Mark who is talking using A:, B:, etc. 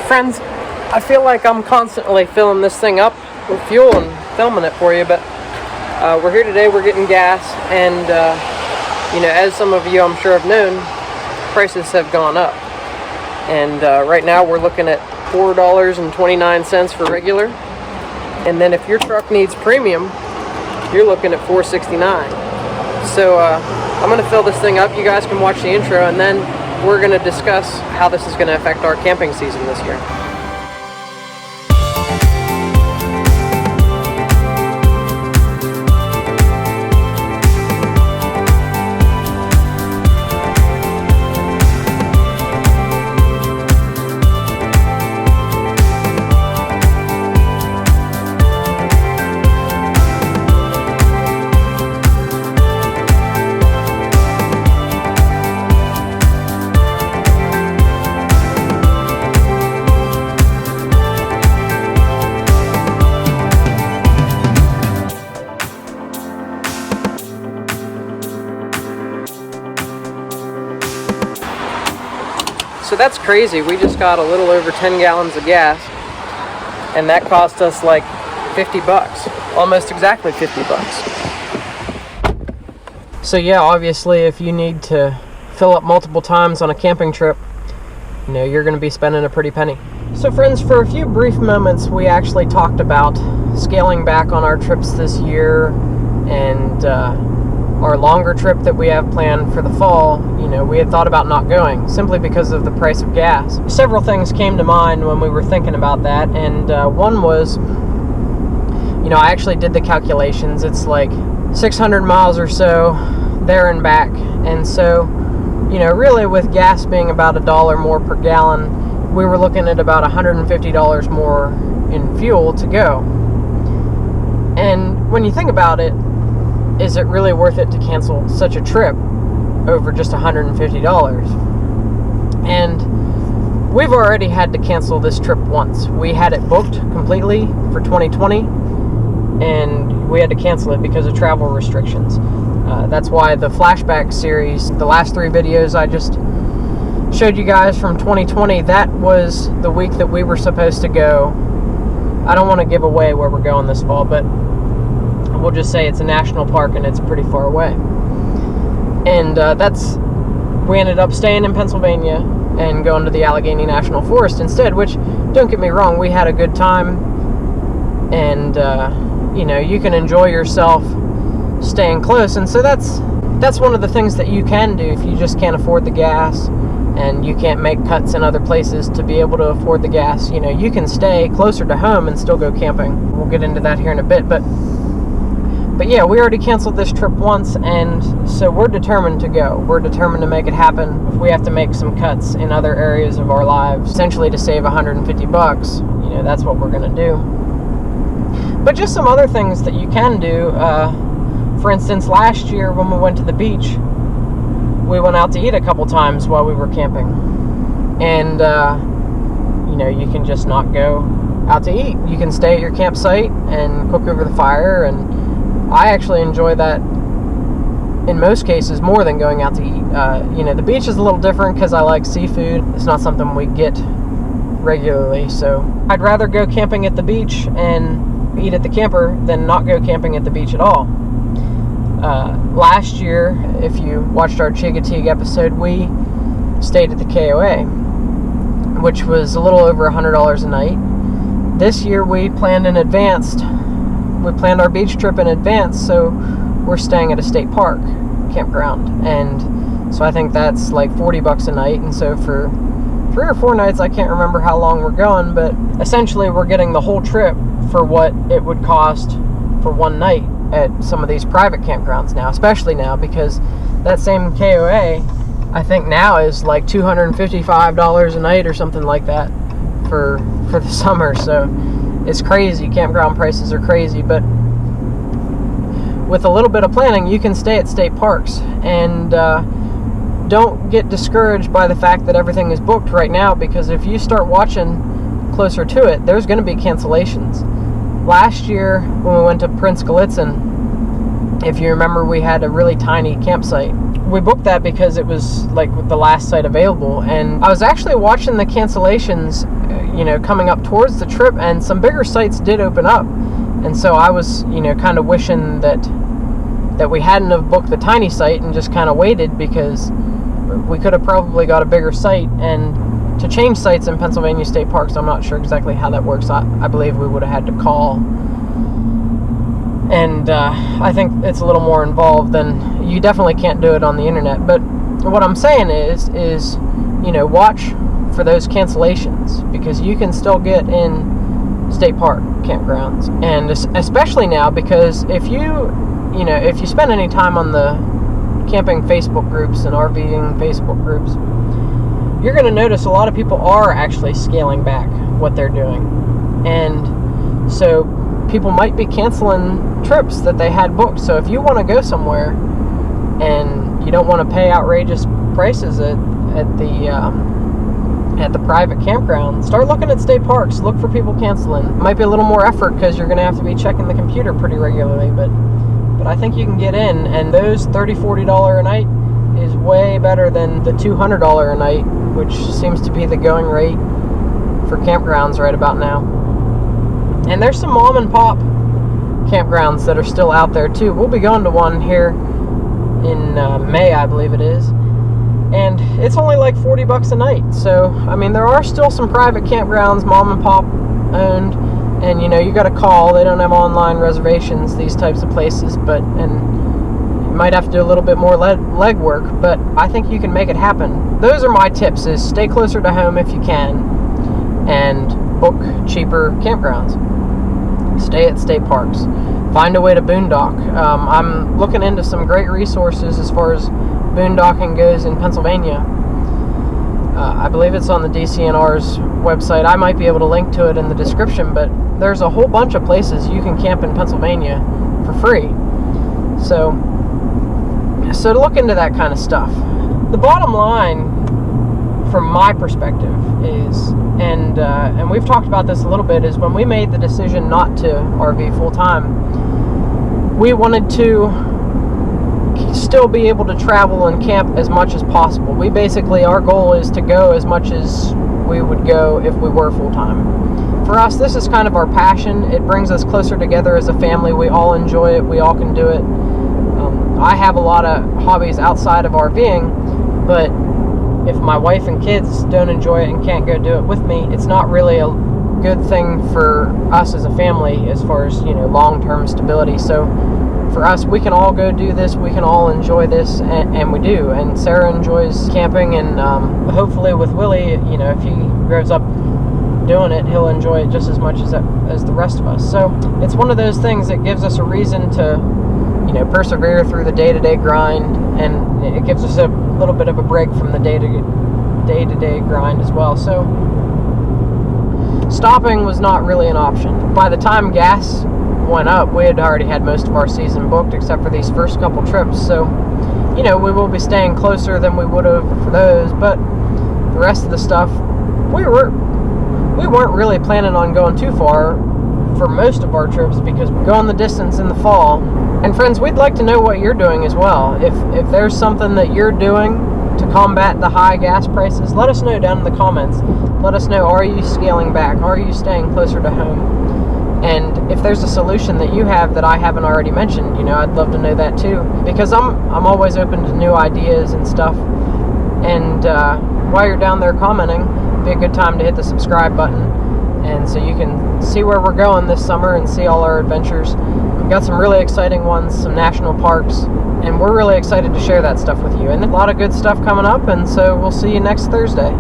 A: Friends, I feel like I'm constantly filling this thing up with fuel and filming it for you, but we're here today, we're getting gas, and as some of you I'm sure have known, prices have gone up. And right now we're looking at $4.29 for regular, and then if your truck needs premium, you're looking at $4.69. So I'm going to fill this thing up. You guys can watch the intro, and then we're going to discuss how this is going to affect our camping season this year. So that's crazy. We just got a little over 10 gallons of gas, and that cost us like $50, almost exactly $50. So yeah, obviously if you need to fill up multiple times on a camping trip, you're going to be spending a pretty penny. So friends, for a few brief moments we actually talked about scaling back on our trips this year, and our longer trip that we have planned for the fall, we had thought about not going simply because of the price of gas. Several things came to mind when we were thinking about that, and one was, I actually did the calculations. It's like 600 miles or so there and back, and so, really with gas being about $1 more per gallon, we were looking at about $150 more in fuel to go. And when you think about it, is it really worth it to cancel such a trip over just $150? And we've already had to cancel this trip once. We had it booked completely for 2020, and we had to cancel it because of travel restrictions. That's why the flashback series, the last 3 videos I just showed you guys from 2020, that was the week that we were supposed to go. I don't want to give away where we're going this fall, but we'll just say it's a national park and it's pretty far away. And we ended up staying in Pennsylvania and going to the Allegheny National Forest instead, which, don't get me wrong, we had a good time. And, you can enjoy yourself staying close. And so that's one of the things that you can do if you just can't afford the gas and you can't make cuts in other places to be able to afford the gas. You can stay closer to home and still go camping. We'll get into that here in a bit, But yeah, we already canceled this trip once, and so we're determined to go. We're determined to make it happen. If we have to make some cuts in other areas of our lives, essentially to save $150, that's what we're going to do. But just some other things that you can do. For instance, last year when we went to the beach, we went out to eat a couple times while we were camping. And, you can just not go out to eat. You can stay at your campsite and cook over the fire, and I actually enjoy that in most cases more than going out to eat. The beach is a little different because I like seafood. It's not something we get regularly, so I'd rather go camping at the beach and eat at the camper than not go camping at the beach at all. Last year, if you watched our Chigatig episode, we stayed at the KOA, which was a little over $100 a night. This year we planned our beach trip in advance, so we're staying at a state park campground, and so I think that's like $40 a night. And so for 3 or 4 nights, I can't remember how long we're going, but essentially we're getting the whole trip for what it would cost for one night at some of these private campgrounds now, especially now, because that same KOA I think now is like $255 a night or something like that for the summer. So it's crazy. Campground prices are crazy, but with a little bit of planning, you can stay at state parks. And don't get discouraged by the fact that everything is booked right now, because if you start watching closer to it, there's going to be cancellations. Last year, when we went to Prince Gallitzin, if you remember, we had a really tiny campsite. We booked that because it was like the last site available, and I was actually watching the cancellations coming up towards the trip, and some bigger sites did open up. And so I was, kind of wishing that we hadn't have booked the tiny site and just kind of waited, because we could have probably got a bigger site. And to change sites in Pennsylvania state parks, I'm not sure exactly how that works. I believe we would have had to call, and I think it's a little more involved than, you definitely can't do it on the internet. But what I'm saying is watch for those cancellations, because you can still get in state park campgrounds. And especially now, because if you spend any time on the camping Facebook groups and RVing Facebook groups, you're going to notice a lot of people are actually scaling back what they're doing. And so people might be canceling trips that they had booked. So if you want to go somewhere and you don't want to pay outrageous prices at the private campground, start looking at state parks. Look for people canceling. It might be a little more effort, because you're going to have to be checking the computer pretty regularly, but I think you can get in. And those $30-$40 a night is way better than the $200 a night, which seems to be the going rate for campgrounds right about now. And there's some mom and pop campgrounds that are still out there too. We'll be going to one here in May, I believe it is, and it's only like $40 a night. So I mean, there are still some private campgrounds, mom and pop owned, and you got to call. They don't have online reservations, these types of places, and you might have to do a little bit more legwork, but I think you can make it happen. Those are my tips: is stay closer to home if you can, and book cheaper campgrounds. Stay at state parks. Find a way to boondock. I'm looking into some great resources as far as boondocking goes in Pennsylvania. I believe it's on the DCNR's website. I might be able to link to it in the description, but there's a whole bunch of places you can camp in Pennsylvania for free. So to look into that kind of stuff. The bottom line, from my perspective, is, and we've talked about this a little bit, is when we made the decision not to RV full time, we wanted to still be able to travel and camp as much as possible. Our goal is to go as much as we would go if we were full time. For us, this is kind of our passion. It brings us closer together as a family. We all enjoy it. We all can do it. I have a lot of hobbies outside of RVing, but if my wife and kids don't enjoy it and can't go do it with me, it's not really a good thing for us as a family as far as, long-term stability. So for us, we can all go do this, we can all enjoy this, and we do. And Sarah enjoys camping, and hopefully with Willie, if he grows up doing it, he'll enjoy it just as much as the rest of us. So it's one of those things that gives us a reason to persevere through the day-to-day grind, and it gives us a little bit of a break from the day-to-day grind as well. So stopping was not really an option. By the time gas went up, we had already had most of our season booked except for these first couple trips. So we will be staying closer than we would have for those, but the rest of the stuff, we weren't really planning on going too far for most of our trips, because we're going the distance in the fall. And friends, we'd like to know what you're doing as well. If there's something that you're doing to combat the high gas prices, let us know down in the comments. Let us know, are you scaling back? Are you staying closer to home? And if there's a solution that you have that I haven't already mentioned, I'd love to know that too, because I'm always open to new ideas and stuff. And while you're down there commenting, it'd be a good time to hit the subscribe button, and so you can see where we're going this summer and see all our adventures. We've got some really exciting ones, some national parks, and we're really excited to share that stuff with you. And a lot of good stuff coming up, and so we'll see you next Thursday.